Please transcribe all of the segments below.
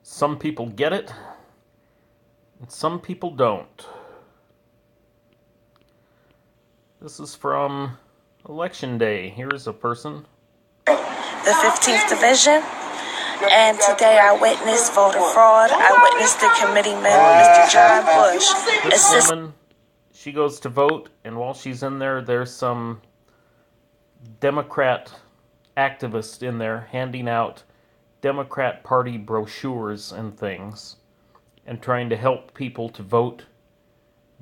Some people get it, and some people don't. This is from Election Day. Here's a person. The 15th Division, and today I witnessed voter fraud. I witnessed the committeeman, Mr. John Bush. This woman, she goes to vote, and while she's in there, there's some Democrat activist in there handing out Democrat Party brochures and things and trying to help people to vote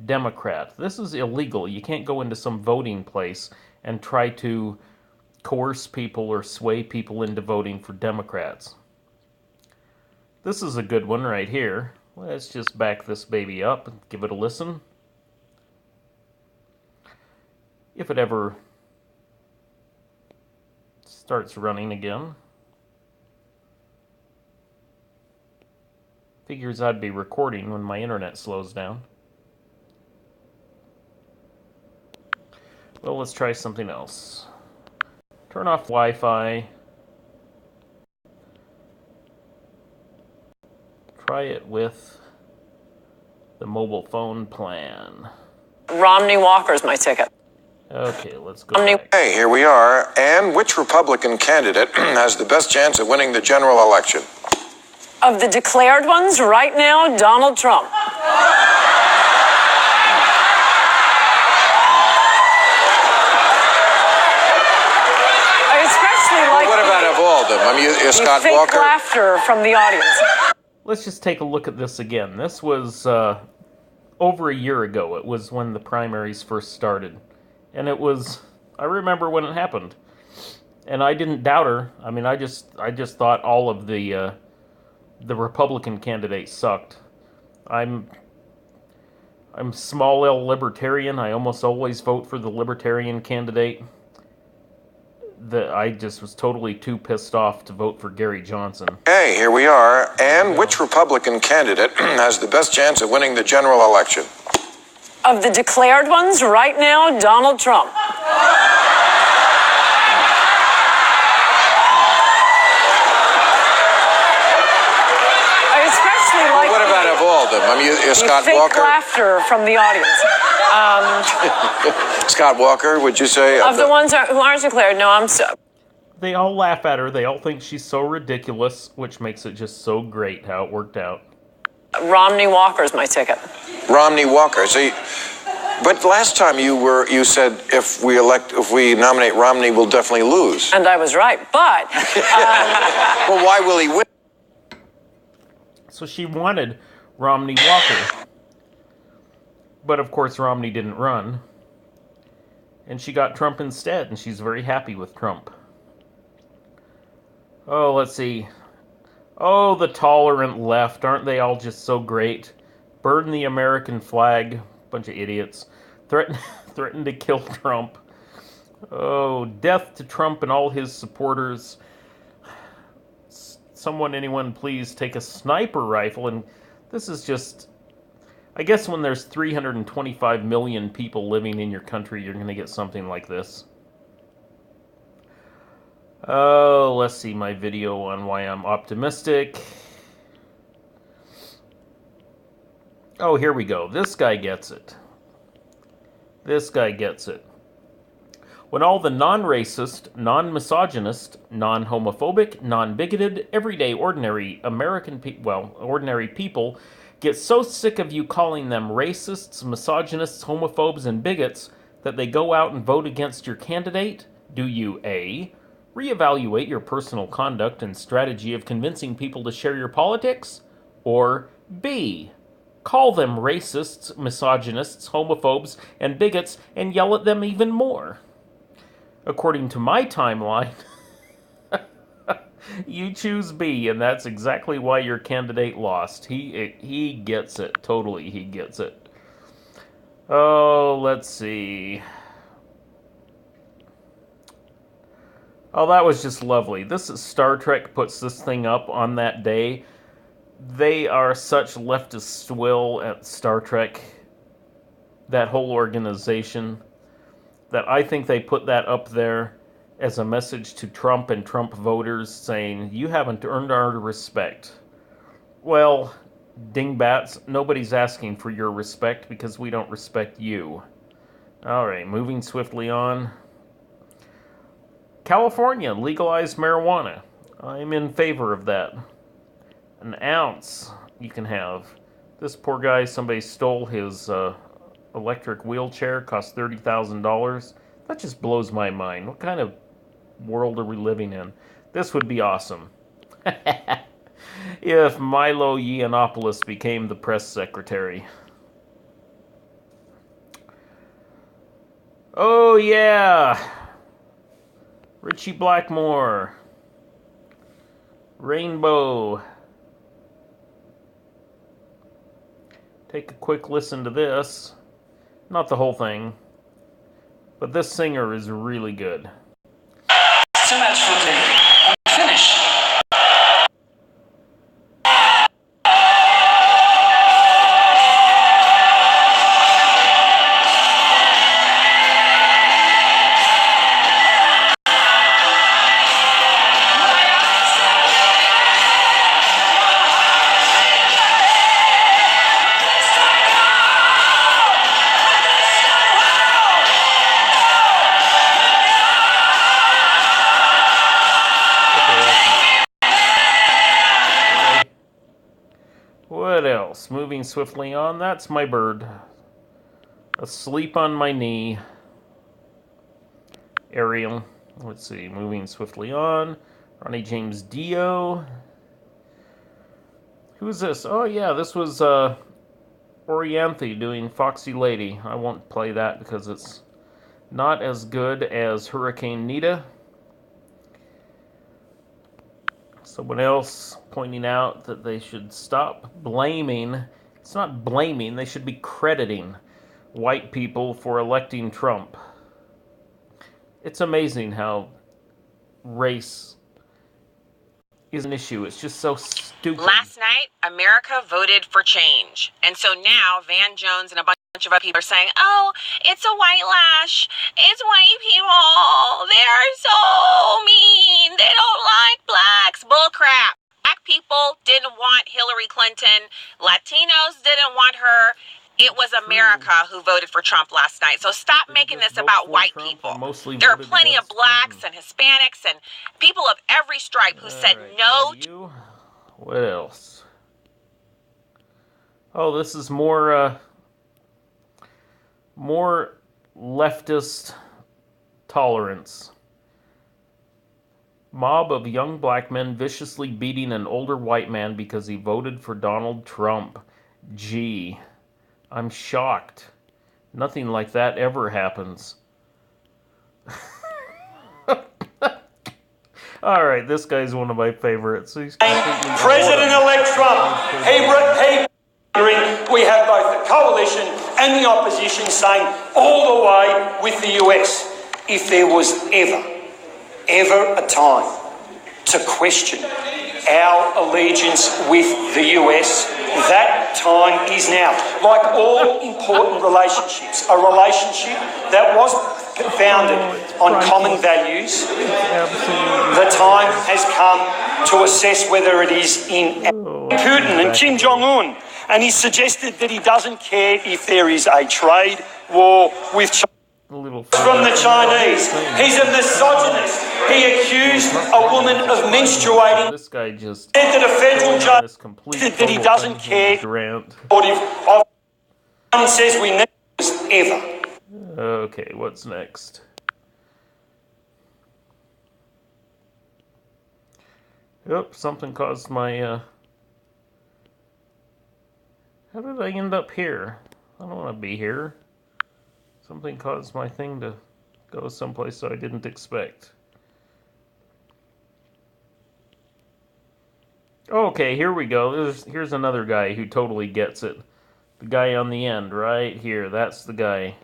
Democrat. This is illegal. You can't go into some voting place and try to coerce people or sway people into voting for Democrats. This is a good one right here. Let's just back this baby up and give it a listen. If it ever starts running again. Figures I'd be recording when my internet slows down. Well, let's try something else. Turn off Wi-Fi. Try it with the mobile phone plan. Romney Walker's my ticket. Okay, let's go back. Hey, here we are. And which Republican candidate has the best chance of winning the general election? Of the declared ones, right now, Donald Trump. I especially like what about of all of them? I mean, Scott fake Walker? laughter from the audience. Let's just take a look at this again. This was over a year ago. It was when the primaries first started. And it was, I remember when it happened. And I didn't doubt her. I mean, I just thought all of the Republican candidates sucked. I'm small L libertarian. I almost always vote for the libertarian candidate. I just was totally too pissed off to vote for Gary Johnson. Hey, here we are. And which Republican candidate has the best chance of winning the general election? Of the declared ones, right now, Donald Trump. I especially like what about of all of them? I mean, Scott fake Walker? laughter from the audience. Scott Walker, would you say? Of the ones who aren't declared, no, I'm so. They all laugh at her. They all think she's so ridiculous, which makes it just so great how it worked out. Romney Walker's my ticket. Romney Walker. See, but last time you said if we nominate Romney, we'll definitely lose. And I was right, but well, why will he win? So she wanted Romney Walker. But of course Romney didn't run. And she got Trump instead, and she's very happy with Trump. Oh, let's see. Oh, the tolerant left. Aren't they all just so great? Burn the American flag. Bunch of idiots. Threaten to kill Trump. Oh, death to Trump and all his supporters. Anyone, please take a sniper rifle. And this is just... I guess when there's 325 million people living in your country, you're going to get something like this. Oh, let's see my video on why I'm optimistic. Oh, here we go. This guy gets it. This guy gets it. When all the non-racist, non-misogynist, non-homophobic, non-bigoted, everyday, ordinary ordinary people get so sick of you calling them racists, misogynists, homophobes, and bigots that they go out and vote against your candidate, do you A, reevaluate your personal conduct and strategy of convincing people to share your politics? Or B, call them racists, misogynists, homophobes, and bigots and yell at them even more? According to my timeline, you choose B, and that's exactly why your candidate lost. He gets it. Totally, he gets it. Oh, let's see. Oh, that was just lovely. This is Star Trek puts this thing up on that day. They are such leftist swill at Star Trek, that whole organization, that I think they put that up there as a message to Trump and Trump voters saying, you haven't earned our respect. Well, dingbats, nobody's asking for your respect because we don't respect you. Alright, moving swiftly on. California legalized marijuana. I'm in favor of that. An ounce you can have. This poor guy, somebody stole his electric wheelchair, cost $30,000. That just blows my mind. What kind of world are we living in? This would be awesome. If Milo Yiannopoulos became the press secretary. Oh yeah! Richie Blackmore. Rainbow. Take a quick listen to this. Not the whole thing, but this singer is really good. So much for the finish. What else? Moving swiftly on. That's my bird. Asleep on my knee. Ariel. Let's see. Moving swiftly on. Ronnie James Dio. Who is this? Oh yeah, this was Orianthe doing Foxy Lady. I won't play that because it's not as good as Hurricane Nita. Someone else pointing out that they should stop blaming. It's not blaming, they should be crediting white people for electing Trump. It's amazing how race is an issue. It's just so stupid. Last night, America voted for change. And so now Van Jones and a bunch of other people are saying, oh, it's a white lash. It's white people. They're so mean. They don't like blacks. Bull crap. Black people didn't want Hillary Clinton. Latinos didn't want her. It was America who voted for Trump last night. So stop making this about white people. There are plenty of blacks and Hispanics and people of every stripe who said no. What else? Oh, this is more leftist tolerance. Mob of young black men viciously beating an older white man because he voted for Donald Trump. Gee, I'm shocked. Nothing like that ever happens. All right, this guy's one of my favorites. President-elect Trump, we have both the coalition and the opposition saying all the way with the US, if there was ever a time to question our allegiance with the US, that time is now. Like all important relationships, a relationship that was founded on common values, the time has come to assess whether it is in Putin and Kim Jong-un. And he suggested that he doesn't care if there is a trade war with China. From the Chinese. He's a misogynist. He accused a woman of menstruating. This guy just said that a federal judge said that he doesn't care. He says we never ever. Okay, what's next? Oops, something caused my How did I end up here? I don't want to be here. Something caused my thing to go someplace I didn't expect. Okay, here we go. Here's another guy who totally gets it. The guy on the end, right here. That's the guy.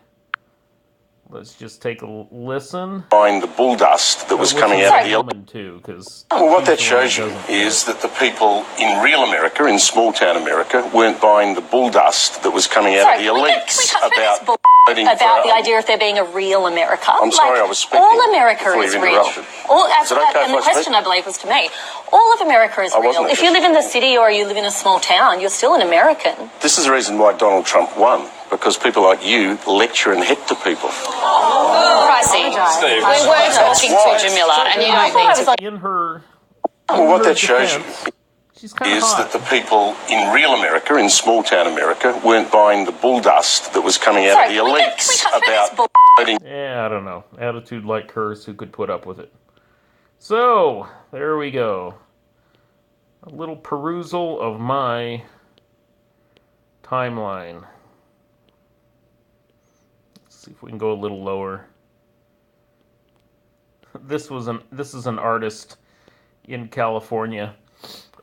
Let's just take a listen. Buying the bull dust that was coming out of the woman too, because what that shows you is that the people in real America, in small town America, weren't buying the bull dust that was coming out of the elites about about the idea of there being a real America. I'm sorry, I was speaking. All America before is you real. interrupted. And Is it okay the if I question, speak? I believe, was to me. All of America is I real. wasn't If you live in the city or you live in a small town, you're still an American. This is the reason why Donald Trump won, because people like you lecture and hector people. Pricey. Steve. We were talking to Jamila, and you don't need to... In her. Well, what that shows defense, you she's kind of is hot. that the people in real America, in small town America, weren't buying the bull dust that was coming out of the elites about voting. Yeah, I don't know. Attitude like hers, who could put up with it? So, there we go. A little perusal of my timeline. Let's see if we can go a little lower. This is an artist in California.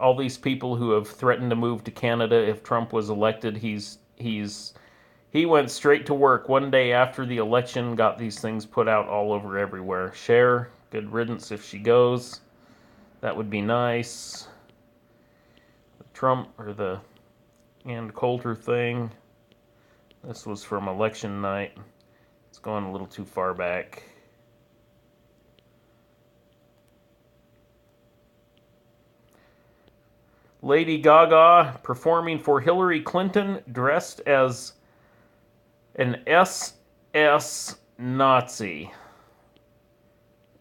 All these people who have threatened to move to Canada if Trump was elected, he went straight to work one day after the election, got these things put out all over everywhere. Cher, good riddance if she goes. That would be nice. The Trump or the Ann Coulter thing. This was from election night. It's going a little too far back. Lady Gaga performing for Hillary Clinton dressed as an SS Nazi.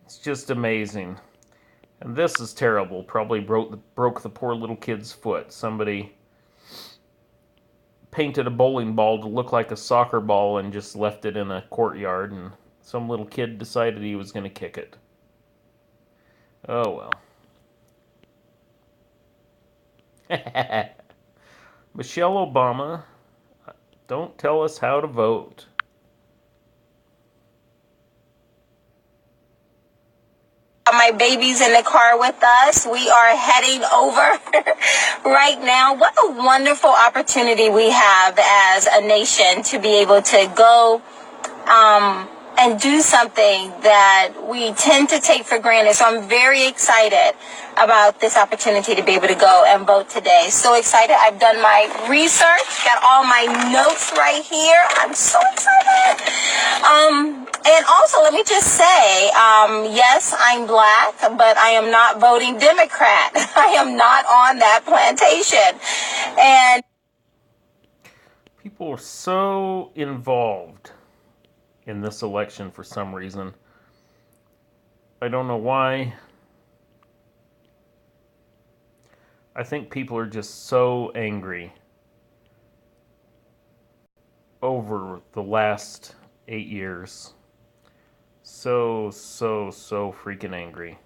It's just amazing. And this is terrible. Probably broke the poor little kid's foot. Somebody painted a bowling ball to look like a soccer ball and just left it in a courtyard, and some little kid decided he was going to kick it. Oh well. Michelle Obama, don't tell us how to vote. My baby's in the car with us. We are heading over right now. What a wonderful opportunity we have as a nation to be able to go and do something that we tend to take for granted. So I'm very excited about this opportunity to be able to go and vote today. So excited. I've done my research, got all my notes right here. I'm so excited. And also, let me just say, yes, I'm black, but I am not voting Democrat. I am not on that plantation. And people are so involved in this election for some reason. I don't know why. I think people are just so angry over the last 8 years. So freaking angry.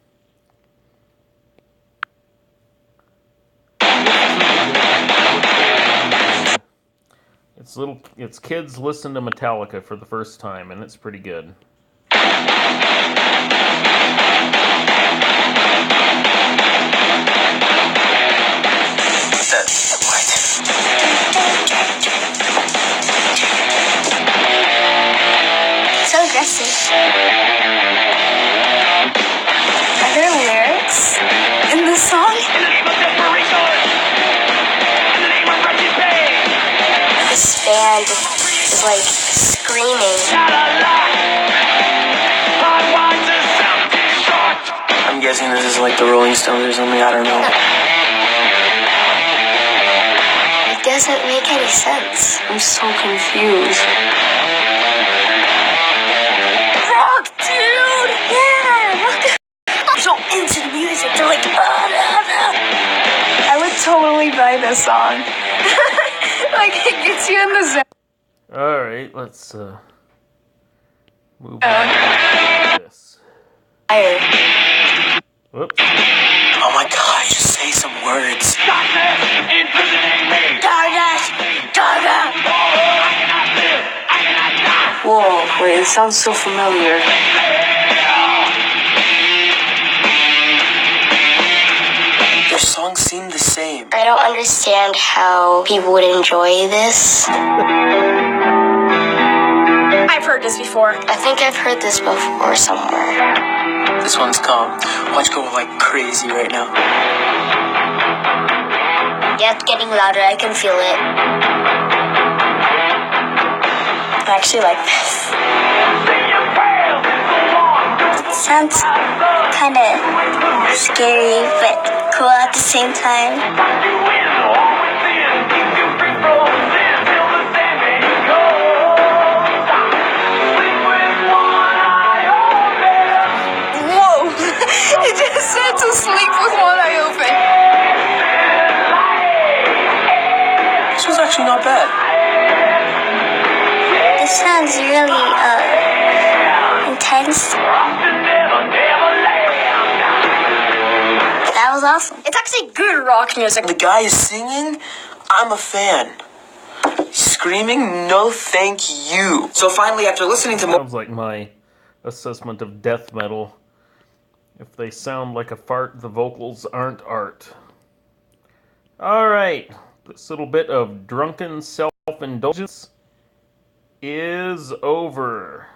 It's kids listen to Metallica for the first time, and it's pretty good. so aggressive. Are there lyrics in this song? This band is like screaming. I'm guessing this is like the Rolling Stones or something, I don't know. It doesn't make any sense. I'm so confused. Rock, dude! Yeah! Rock. I'm so into the music. They're like, I would totally buy this song. Like, it gets you in the zone. Alright, let's move on to this. Whoops. Oh my god, just say some words. Whoa, wait, it sounds so familiar. Their songs seem the same. I don't understand how people would enjoy this. I've heard this before. I think I've heard this before somewhere. This one's called Watch Go Like Crazy right now. Yeah, it's getting louder. I can feel it. I actually like this. It sounds kind of scary, but cool at the same time. Whoa! It just said to sleep with one eye open. This was actually not bad. This sounds really, intense. That was awesome. It's actually good rock music. The guy is singing. I'm a fan. Screaming, no thank you. So finally, after listening to Sounds like my assessment of death metal. If they sound like a fart, the vocals aren't art. Alright, this little bit of drunken self-indulgence is over.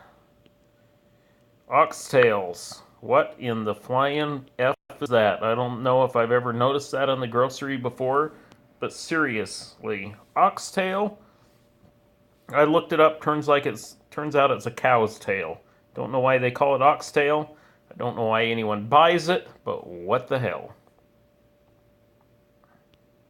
Oxtails. What in the flying F is that? I don't know if I've ever noticed that on the grocery before, but seriously, oxtail? I looked it up, turns out it's a cow's tail. Don't know why they call it oxtail. I don't know why anyone buys it, but what the hell.